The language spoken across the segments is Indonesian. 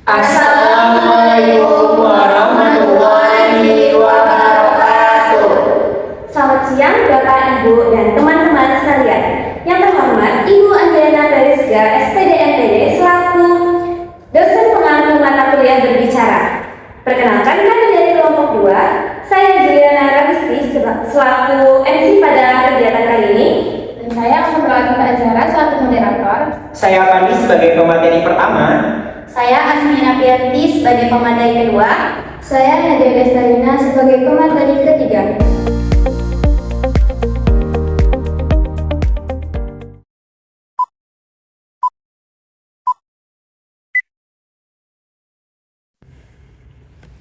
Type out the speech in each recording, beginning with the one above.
Assalamualaikum warahmatullahi wabarakatuh. Selamat siang Bapak, Ibu, dan teman-teman sekalian. Yang terhormat Ibu Andiana Dariska, SPD MPD, selaku dosen pengampu mata kuliah berbicara. Perkenalkan, kami dari kelompok 2, saya Juliana Ragusti selaku MC pada kegiatan kali ini. Dan saya Latifah Azhara selaku moderator. Saya Pandi sebagai pemateri pertama. Saya Asmina Pianti sebagai pemateri kedua. Saya Nadia Destarina sebagai pemateri ketiga.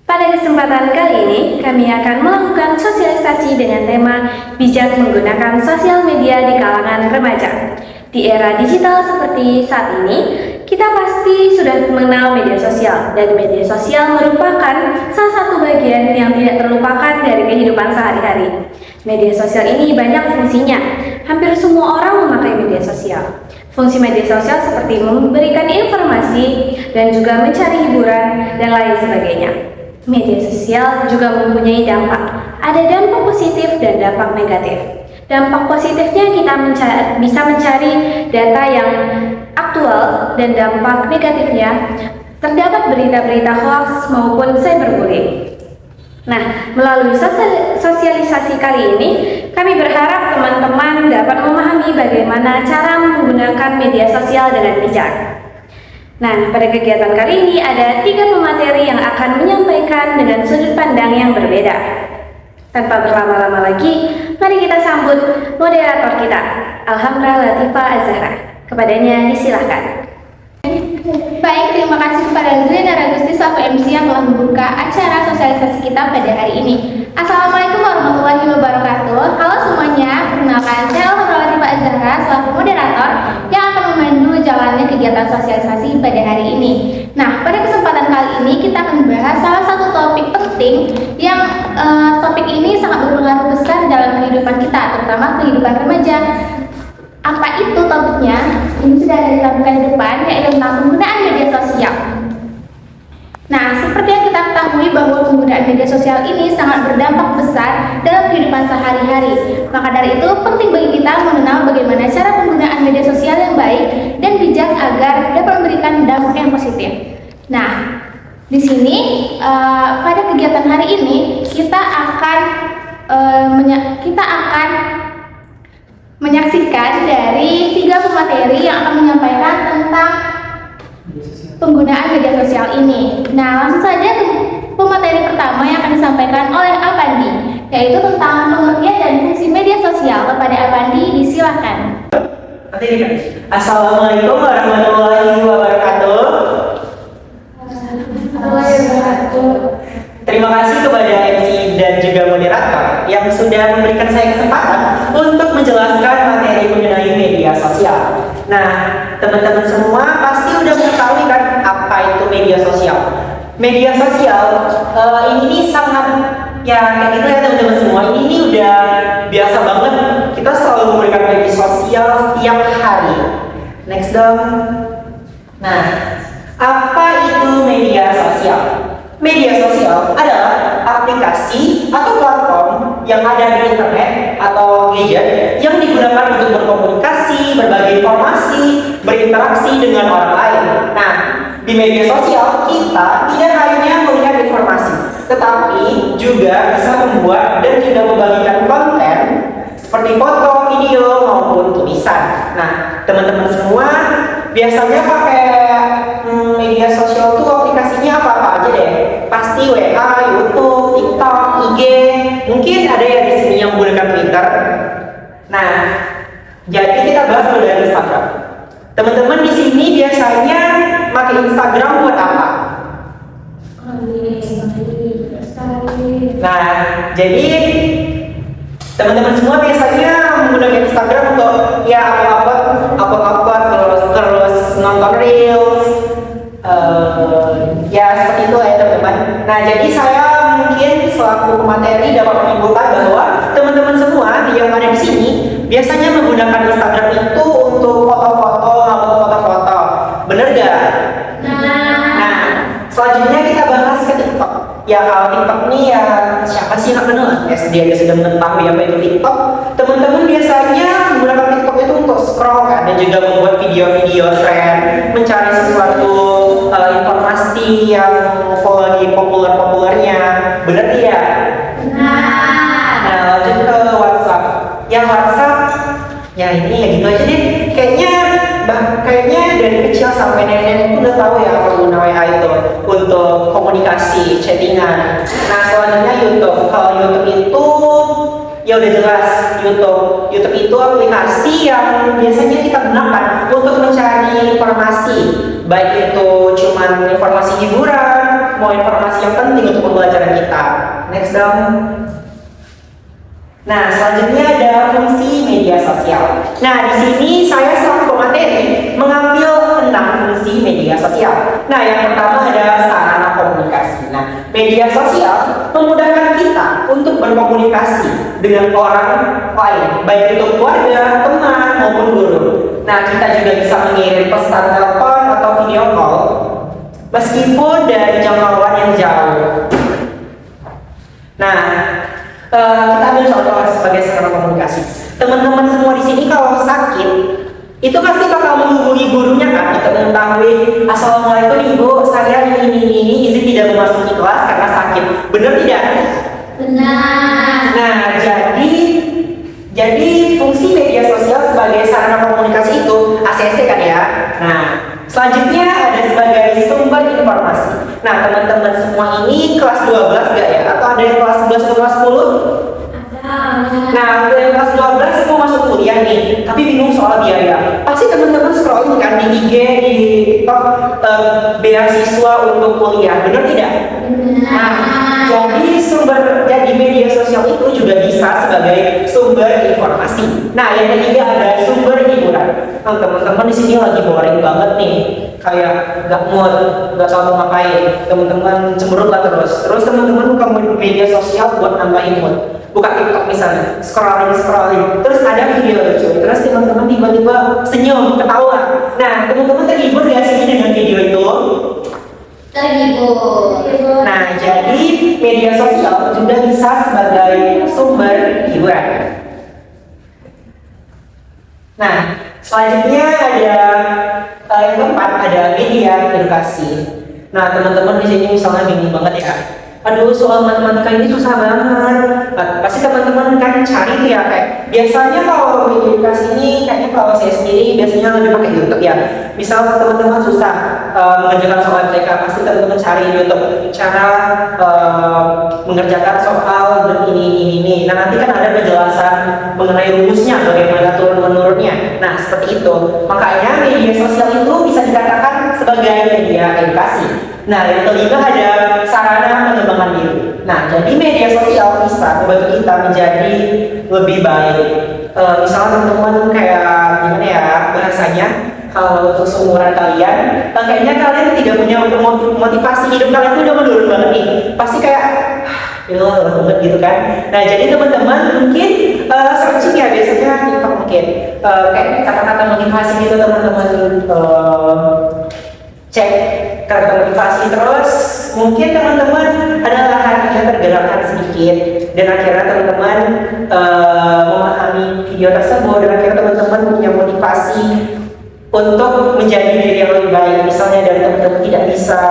Pada kesempatan kali ini, kami akan melakukan sosialisasi dengan tema bijak menggunakan sosial media di kalangan remaja. Di era digital seperti saat ini, kita pasti sudah mengenal media sosial, dan media sosial merupakan salah satu bagian yang tidak terlupakan dari kehidupan sehari-hari. Media sosial ini banyak fungsinya, hampir semua orang memakai media sosial. Fungsi media sosial seperti memberikan informasi dan juga mencari hiburan dan lain sebagainya. Media sosial juga mempunyai dampak. Ada dampak positif dan dampak negatif. Dampak positifnya kita bisa mencari data yang aktual, dan dampak negatifnya terdapat berita-berita hoax maupun cyberbullying. Nah, melalui sosialisasi kali ini, kami berharap teman-teman dapat memahami bagaimana cara menggunakan media sosial dengan bijak. Nah, pada kegiatan kali ini ada 3 pemateri yang akan menyampaikan dengan sudut pandang yang berbeda. Tanpa berlama-lama lagi, mari kita sambut moderator kita, Alhamdulillah Latifah Azhara. Kepadanya disilahkan. Baik, terima kasih kepada Juliana Ragusti selaku MC yang telah membuka acara sosialisasi kita pada hari ini. Assalamualaikum warahmatullahi wabarakatuh. Halo semuanya, perkenalkan saya Alhamdulillah Latifah Azhara selaku moderator yang akan memandu jalannya kegiatan sosialisasi pada hari ini. Nah, pada kesempatan kali ini kita akan membahas salah satu topik penting yang topik ini sangat berpengaruh besar dalam kehidupan kita, terutama kehidupan remaja. Apa itu topiknya? Ini sudah ada ditampilkan di depan, yaitu tentang penggunaan media sosial. Nah, seperti yang kita ketahui bahwa penggunaan media sosial ini sangat berdampak besar dalam kehidupan sehari-hari. Maka dari itu penting bagi kita mengenal bagaimana cara penggunaan media sosial yang baik dan bijak agar dapat memberikan dampak yang positif. Nah, di sini pada kegiatan hari ini kita akan menyaksikan dari 3 pemateri yang akan menyampaikan tentang penggunaan media sosial ini. Nah, langsung saja pemateri pertama yang akan disampaikan oleh Apandi, yaitu tentang pengertian dan fungsi media sosial. Kepada Apandi, disilakan. Assalamualaikum warahmatullahi wabarakatuh. Terima kasih kepada MC dan juga moderator yang sudah memberikan saya kesempatan untuk menjelaskan materi mengenai media sosial. Nah, teman-teman semua pasti udah mengetahui kan apa itu media sosial. Media sosial ini sangat kayak gitu ya teman-teman semua. Ini udah biasa banget. Kita selalu memberikan media sosial setiap hari. Next dong. Nah, apa itu media sosial? Media sosial adalah aplikasi atau platform yang ada di internet atau gadget yang digunakan untuk berkomunikasi, berbagi informasi, berinteraksi dengan orang lain. Nah, di media sosial kita tidak hanya melihat informasi, tetapi juga bisa membuat dan juga membagikan konten seperti foto, video, maupun tulisan. Nah, teman-teman semua biasanya pakai media sosial tuh aplikasinya apa-apa aja deh. Pasti WA, YouTube, TikTok, IG. Mungkin ada ya di sini yang menggunakan Twitter. Nah, jadi kita bahas dulu dari Instagram. Teman-teman di sini biasanya pakai Instagram buat apa? Nah, jadi teman-teman semua biasanya menggunakan Instagram untuk upload terus nonton reels, ya seperti itu ya teman-teman. Nah, jadi saya mungkin selaku pemateri dapat menyimpulkan bahwa teman-teman semua yang ada di sini biasanya menggunakan Instagram itu untuk foto-foto maupun foto-foto, bener gak? Nah, selanjutnya kita bahas ke TikTok. Ya kalau TikTok nih ya siapa sih yang kenal? SD aja sudah mengetahui apa itu TikTok. Teman-teman biasanya menggunakan TikTok itu untuk scroll kan, dan juga membuat video-video tren, mencari sesuatu informasi yang lagi populer-populernya. Bener tidak? Nah lanjut ke WhatsApp. Yang WhatsApp, ya ini ya gitu aja deh. Kayaknya dari kecil sampai nenek itu udah tahu ya pengguna WA itu untuk komunikasi, chattingan. Nah selanjutnya YouTube. Kalau YouTube itu ya udah jelas YouTube. YouTube itu aplikasi yang biasanya kita gunakan untuk mencari informasi, baik itu cuman informasi hiburan, mau informasi yang penting untuk pembelajaran kita. Next dong. Nah, selanjutnya ada fungsi media sosial. Nah, di sini saya selaku pemateri mengambil 6 fungsi media sosial. Nah, yang pertama ada sarana komunikasi. Nah, media sosial memudahkan kita untuk berkomunikasi dengan orang lain, baik itu keluarga, teman, maupun guru. Nah, kita juga bisa mengirim pesan telepon atau video call meskipun dari jangkauan yang jauh. Nah, kita ambil contoh sebagai sarana komunikasi. Teman-teman semua di sini kalau sakit, itu pasti bakal menghubungi gurunya kan, untuk mengetahui, assalamualaikum ibu, saya ini izin tidak memasuki kelas karena sakit. Benar tidak? Benar. Nah, jadi fungsi media sosial sebagai sarana komunikasi itu ACC kan ya. Nah, selanjutnya ada sebagai sumber informasi. Nah, teman-teman semua ini kelas 12 gak ya? Atau ada yang kelas 11 atau kelas 10? Nah, untuk yang kelas 12 mau masuk kuliah nih, tapi bingung soal biaya. Pasti teman-teman scrolling kan di IG, di TikTok, beasiswa untuk kuliah, benar tidak? Nah, jadi media sosial itu juga bisa sebagai sumber informasi. Nah, yang ketiga ada sumber hiburan. Nah, teman-teman di sini lagi boring banget nih, kayak gak mood, gak tahu mau ngapain. Teman-teman cemberut lah terus teman-teman buka media sosial buat nambahin mood. Buka TikTok misalnya, scrolling, terus ada video lucu, terus teman-teman tiba-tiba senyum, ketawa. Nah, teman-teman terhibur gak sih dengan video itu? Terhibur. Nah, jadi media sosial juga bisa sebagai sumber hiburan. Nah, selanjutnya ada yang keempat, ada media edukasi. Nah, teman-teman di sini misalnya bingung banget ya. Aduh, soal matematika ini susah banget. Pasti teman-teman kan cari tuh ya, kayak biasanya kalau media edukasi ini kayaknya kalau saya sendiri biasanya lebih pakai YouTube ya. Misal teman-teman susah mengerjakan soal MTK, pasti teman-teman cari di YouTube cara mengerjakan soal dan ini. Nah, nanti kan ada penjelasan mengenai rumusnya, bagaimana turun-menurunnya. Nah, seperti itu. Makanya media sosial itu bisa dikatakan sebagai media edukasi. Nah, yang kelima ada sarana pengembangan diri. Nah, jadi media sosial bisa membantu kita menjadi lebih baik. Misalnya teman-teman kayak gimana ya bahasanya, kalau untuk seumuran kalian, kayaknya kalian tidak punya motivasi hidup kalian itu udah menurun banget nih. Pasti kayak banget gitu kan. Nah, jadi teman-teman mungkin searching ya biasanya TikTok mungkin kayak kata-kata motivasi gitu teman-teman cek kata motivasi, terus mungkin teman-teman adalah hatinya tergerakkan sedikit dan akhirnya teman-teman memahami video tersebut dan akhirnya teman-teman punya motivasi untuk menjadi diri yang lebih baik. Misalnya dari teman-teman tidak bisa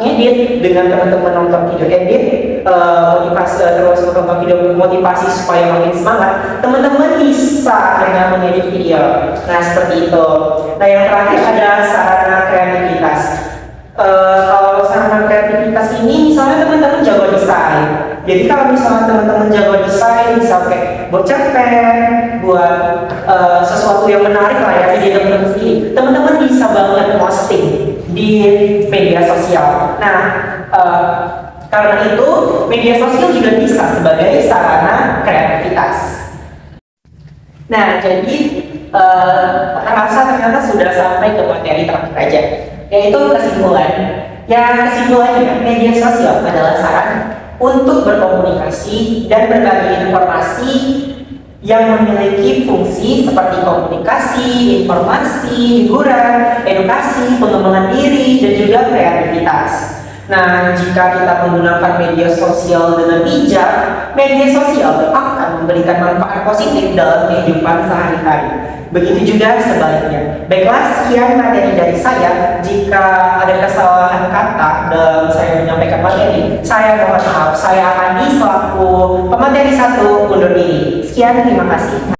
ngedit, dengan teman-teman nonton video edit motivasi, terus nonton video motivasi supaya makin semangat, teman-teman bisa dengan mengedit video. Nah, seperti itu. Nah, yang terakhir ada sarana kreativitas. Kalau sarana kreativitas ini misalnya teman-teman jago desain. Jadi kalau misalnya teman-teman jago desain, bisa kayak buat cerpen, buat sesuatu yang menarik lah ya di teman-teman sendiri. Teman-teman bisa banget posting di media sosial. Nah, karena itu media sosial juga bisa sebagai sarana kreativitas. Nah, jadi rasa ternyata sudah sampai ke materi terakhir aja, yaitu kesimpulan. Ya, kesimpulannya media sosial adalah sarana untuk berkomunikasi dan berbagi informasi yang memiliki fungsi seperti komunikasi, informasi, hiburan, edukasi, pengembangan diri, dan juga kreativitas. Nah, jika kita menggunakan media sosial dengan bijak, media sosial akan memberikan manfaat positif dalam kehidupan sehari-hari. Begitu juga sebaliknya. Baiklah, sekian materi dari saya. Jika ada kesalahan kata dalam saya menyampaikan materi, saya mohon maaf. Saya Andi selaku pemateri 1 undur diri. Sekian, terima kasih.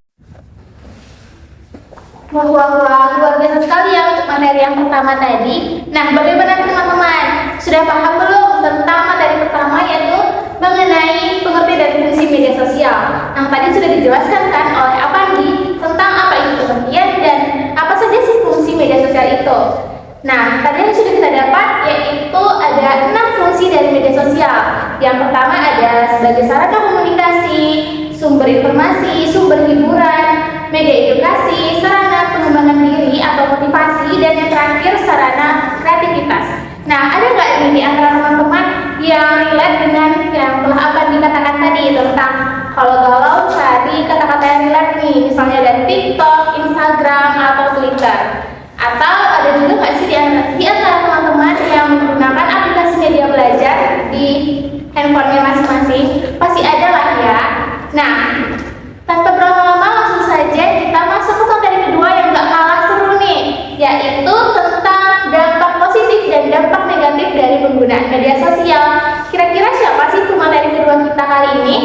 Wah, luar biasa sekali ya untuk materi yang pertama tadi. Nah, bagaimana teman-teman? Sudah paham belum tentang materi pertama, yaitu mengenai pengertian dari fungsi media sosial? Nah, tadi sudah dijelaskan kan oleh Apandi tentang apa itu pengertian dan apa saja sih fungsi media sosial itu. Nah, tadi yang sudah kita dapat yaitu ada 6 fungsi dari media sosial. Yang pertama ada sebagai sarana komunikasi, sumber informasi, sumber hiburan, media edukasi, sarana pengembangan diri atau motivasi, dan yang terakhir sarana kreativitas. Nah, ada nggak ini di antara teman-teman yang relate dengan yang telah akan dikatakan tadi tentang kalau cari kata-kata yang relate nih, misalnya dari TikTok, Instagram, atau Twitter? Atau ada juga nggak sih di antara teman-teman yang menggunakan aplikasi media belajar di handphonenya masing-masing? Pasti ada lah ya. Nah, tanpa berlama-lama langsung saja kita masuk ke materi kedua yang gak kalah seru nih, yaitu tentang dampak positif dan dampak negatif dari penggunaan media sosial. Kira-kira siapa sih pemateri kedua kita kali ini?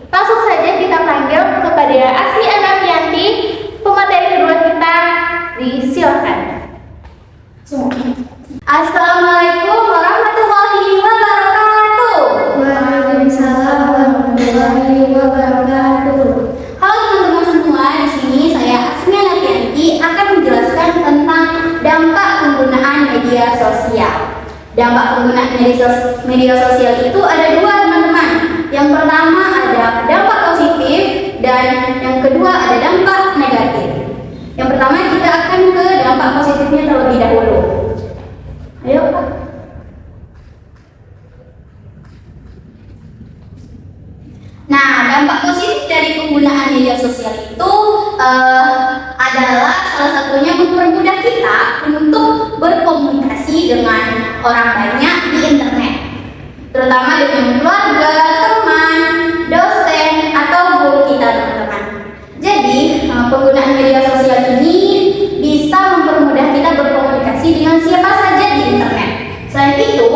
Langsung saja kita panggil kepada Asli Anafianti, pemateri kedua kita. Disilakan. Assalamualaikum warahmatullahi wabarakatuh. Waalaikumsalam warahmatullahi wabarakatuh. Halo teman-teman semua, di sini saya Asmi Anafianti akan menjelaskan tentang dampak penggunaan media sosial. Dampak penggunaan media sosial itu ada 2 teman-teman. Yang pertama ada dampak positif dan yang kedua ada dampak negatif. Yang pertama kita akan ke dampak positifnya terlebih dahulu. Ayo Pak. Nah, dampak positif dari penggunaan media sosial itu adalah salah satunya mempermudah kita untuk berkomunikasi dengan orang banyak di internet, terutama dengan keluarga, teman, dosen, atau guru kita, teman-teman. Jadi, penggunaan media sosial ini bisa mempermudah kita berkomunikasi dengan siapa saja di internet. Selain itu,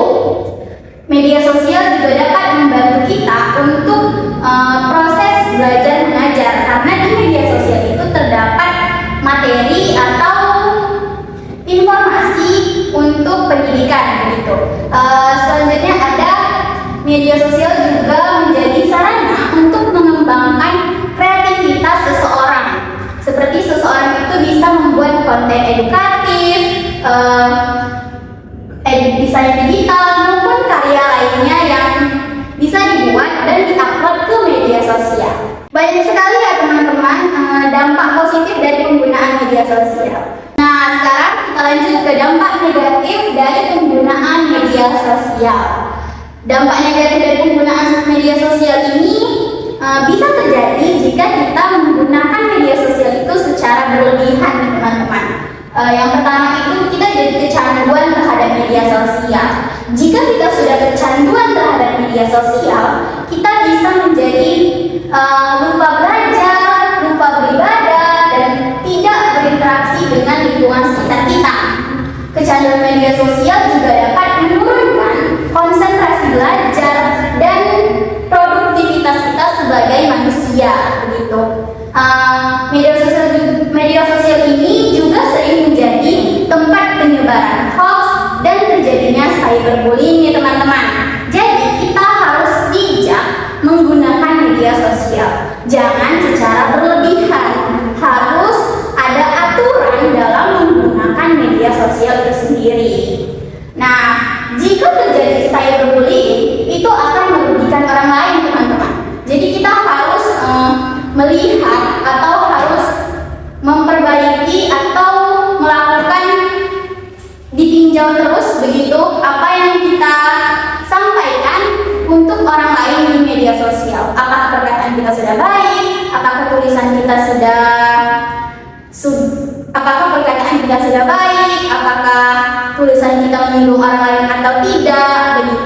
media sosial juga dapat membantu kita untuk proses belajar mengajar, karena di media sosial itu terdapat materi atau informasi untuk pendidikan begitu. Selanjutnya ada media sosial juga menjadi sarana untuk mengembangkan kreativitas seseorang. Seperti seseorang itu bisa membuat konten edukatif, desain digital maupun karya lainnya yang bisa dibuat dan diupload ke media sosial. Banyak sekali ya teman-teman dampak positif dari penggunaan media sosial. Nah, sekarang kita lanjut ke dampak negatif dari penggunaan media sosial. Dampak negatif dari penggunaan media sosial ini bisa terjadi jika kita menggunakan media sosial itu secara berlebihan, teman-teman. Yang pertama itu kita jadi kecanduan terhadap media sosial. Jika kita sudah kecanduan terhadap media sosial, kita bisa menjadi lupa belajar, lupa beribadah, dan tidak berinteraksi dengan lingkungan sekitar kita. Kecanduan media sosial juga dapat menurunkan konsentrasi belajar dan produktivitas kita sebagai manusia, begitu. Media sosial ini juga sering menjadi tempat penyebaran hoax dan terjadinya cyberbullying ya teman-teman. Jadi kita harus bijak menggunakan media sosial. Jangan secara berlebihan. Harus ada aturan dalam menggunakan media sosial itu sendiri. Nah, jika terjadi cyberbullying, itu akan merugikan orang lain teman-teman. Jadi kita harus melihat atau harus memperbaiki atau melakukan ditinjau terus begitu apa yang kita sampaikan untuk orang lain di media sosial. Apakah perkataan kita sudah baik? Apakah tulisan kita apakah perkataan kita sudah baik? Apakah tulisan kita menyinggung orang lain atau tidak? Begitu.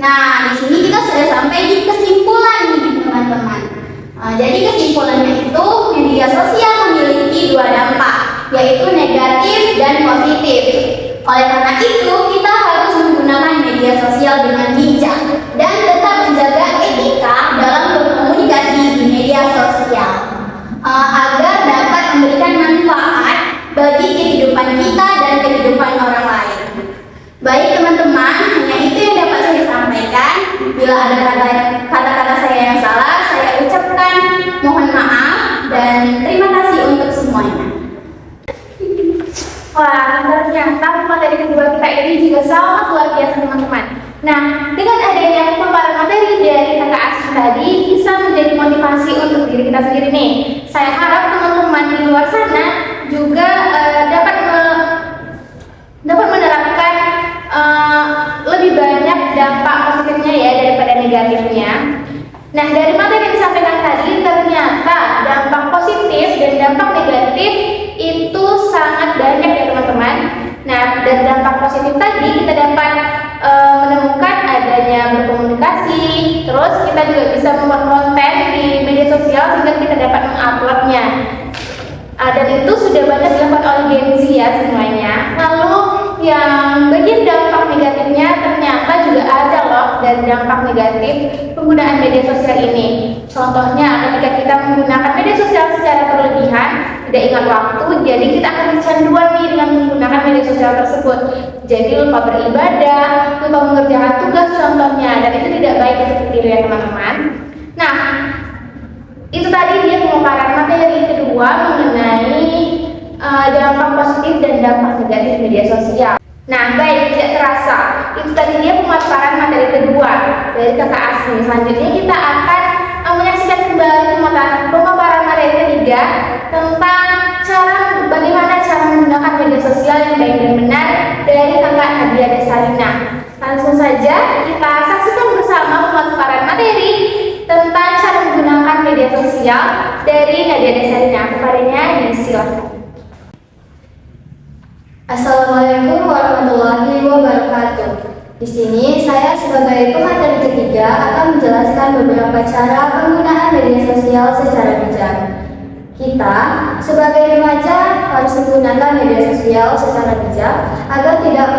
Nah, di sini kita sudah sampai di kesimpulan nih, teman-teman. Jadi kesimpulannya itu media sosial memiliki dua dampak, yaitu negatif dan positif. Oleh karena itu, kita harus menggunakan media sosial dengan bijak dan tetap menjaga etika dalam berkomunikasi di media sosial agar dapat memberikan manfaat bagi kehidupan kita dan kehidupan orang lain. Baik teman-teman, hanya itu yang dapat saya sampaikan. Bila ada kata-kata saya yang salah, saya ucapkan mohon maaf dan terima kasih untuk semuanya. Wah, ternyata materi kedua kita ini juga sangat luar biasa teman-teman. Nah, dengan adanya pemaparan materi dari kakak Asih tadi bisa menjadi motivasi untuk diri kita sendiri nih. Saya harap teman-teman di luar sana juga dapat menerapkan lebih banyak dampak positifnya ya daripada negatifnya. Nah, dari materi yang disampaikan tadi ternyata dampak positif dan dampak negatif itu sangat banyak ya teman-teman. Nah, dari dampak positif tadi kita dapat menemukan adanya berkomunikasi, terus kita juga bisa membuat konten di media sosial sehingga kita dapat menguploadnya. Dan itu sudah banyak dilakukan oleh Gen Z ya semuanya. Lalu yang bagian dampak negatifnya ternyata juga ada loh dari dampak negatif penggunaan media sosial ini. Contohnya ketika kita menggunakan media sosial secara berlebihan, tidak ingat waktu, jadi kita akan kecanduan nih dengan menggunakan media sosial tersebut. Jadi lupa beribadah, lupa mengerjakan tugas contohnya, dan itu tidak baik seperti itu ya teman-teman. Nah, itu tadi dia pemaparan materi kedua mengenai dampak positif dan dampak negatif media sosial. Nah, baik, tidak terasa. Itu tadi dia pemaparan materi kedua dari kakak Asmi. Selanjutnya kita akan menyaksikan kembali pemaparan materi ketiga tentang bagaimana cara menggunakan media sosial yang baik dan benar dari kakak Nadia Desalina. Langsung saja kita saksikan bersama pemaparan materi tentang cara menggunakan media sosial dari Nadia Desalina. Kepadanya disilakan. Assalamualaikum warahmatullahi wabarakatuh. Di sini saya sebagai pemateri ketiga akan menjelaskan beberapa cara penggunaan media sosial secara bijak. Kita sebagai remaja harus menggunakan media sosial secara bijak agar tidak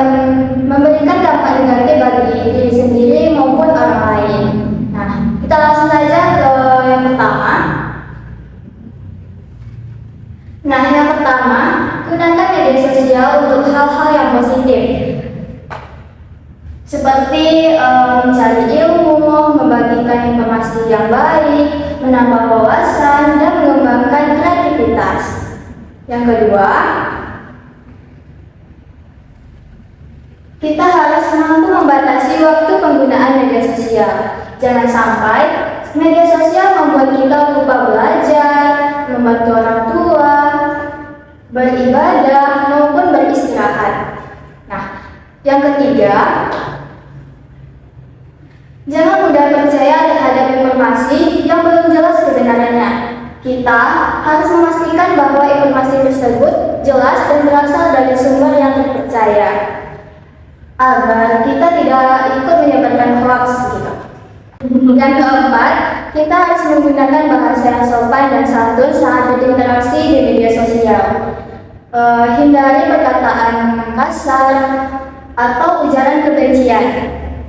memberikan dampak negatif bagi diri sendiri maupun orang lain. Nah, kita langsung saja ke yang pertama. Yang pertama, gunakan media sosial untuk hal-hal yang positif, seperti mencari ilmu, membagikan informasi yang baik, menambah wawasan, dan mengembangkan kreativitas. Yang kedua, kita harus mampu membatasi waktu penggunaan media sosial. Jangan sampai media sosial membuat kita lupa belajar, membantu orang tua, beribadah, maupun beristirahat. Nah, yang ketiga, jangan mudah percaya terhadap informasi yang belum jelas kebenarannya. Kita harus memastikan bahwa informasi tersebut jelas dan berasal dari sumber yang terpercaya, agar kita tidak ikut menyebarkan hoax gitu. Yang keempat, kita harus menggunakan bahasa yang sopan dan santun saat berinteraksi di media sosial. Hindari perkataan kasar atau ujaran kebencian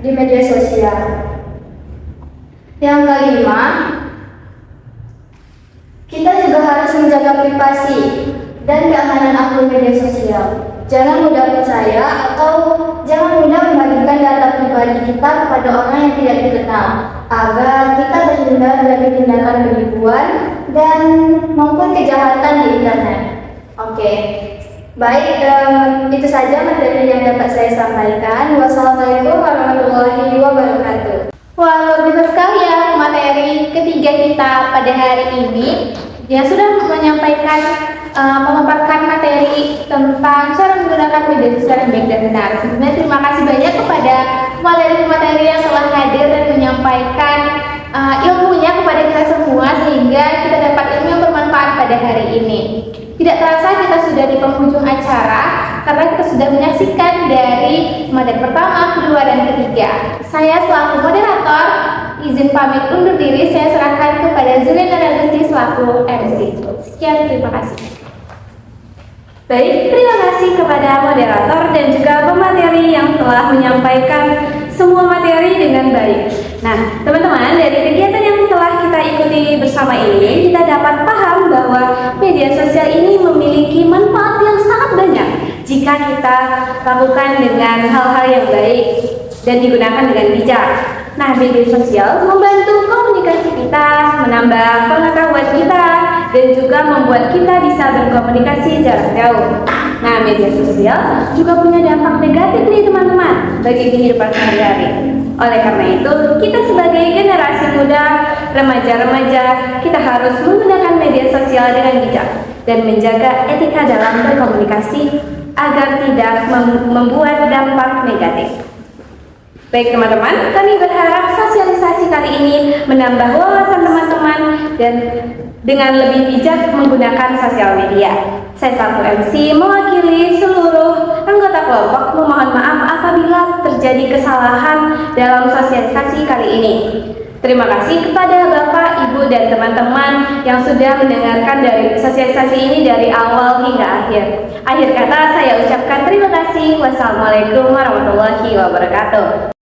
di media sosial. Yang kelima, kita juga harus menjaga privasi dan keamanan akun media sosial. Jangan mudah percaya atau jangan mudah membagikan data pribadi kita kepada orang yang tidak dikenal, agar kita terhindar dari tindakan penipuan dan maupun kejahatan di internet. Oke, baik, itu saja materi yang dapat saya sampaikan. Wassalamualaikum warahmatullahi wabarakatuh. Wah, luar biasa sekali ya materi ketiga kita pada hari ini yang sudah memaparkan materi tentang cara menggunakan media sosial yang baik dan benar. Sebenarnya terima kasih banyak kepada materi-materi yang telah hadir dan menyampaikan ilmunya kepada kita semua sehingga kita dapat ilmu yang bermanfaat pada hari ini. Tidak terasa kita sudah di penghujung acara karena kita sudah menyaksikan dari materi pertama, kedua, dan ketiga. Saya selaku moderator, izin pamit undur diri, saya serahkan kepada Zulena Ragusti selaku MC. Sekian, terima kasih. Baik, terima kasih kepada moderator dan juga pemateri yang telah menyampaikan semua materi dengan baik. Nah, teman-teman, dari kegiatan yang telah kita ikuti bersama ini, kita dapat paham bahwa media sosial ini memiliki manfaat yang sangat banyak jika kita lakukan dengan hal-hal yang baik dan digunakan dengan bijak. Nah, media sosial membantu komunikasi kita, menambah pengetahuan kita, dan juga membuat kita bisa berkomunikasi jarak jauh. Nah, media sosial juga punya dampak negatif nih teman-teman bagi kehidupan sehari-hari. Oleh karena itu, kita sebagai generasi muda, remaja-remaja, kita harus menggunakan media sosial dengan bijak dan menjaga etika dalam berkomunikasi agar tidak membuat dampak negatif. Baik teman-teman, kami berharap sosialisasi kali ini menambah wawasan teman-teman dan dengan lebih bijak menggunakan sosial media. Saya selaku MC mewakili seluruh anggota kelompok memohon maaf apabila terjadi kesalahan dalam sosialisasi kali ini. Terima kasih kepada Bapak, Ibu, dan teman-teman yang sudah mendengarkan dari sosialisasi ini dari awal hingga akhir. Akhir kata saya ucapkan terima kasih. Wassalamualaikum warahmatullahi wabarakatuh.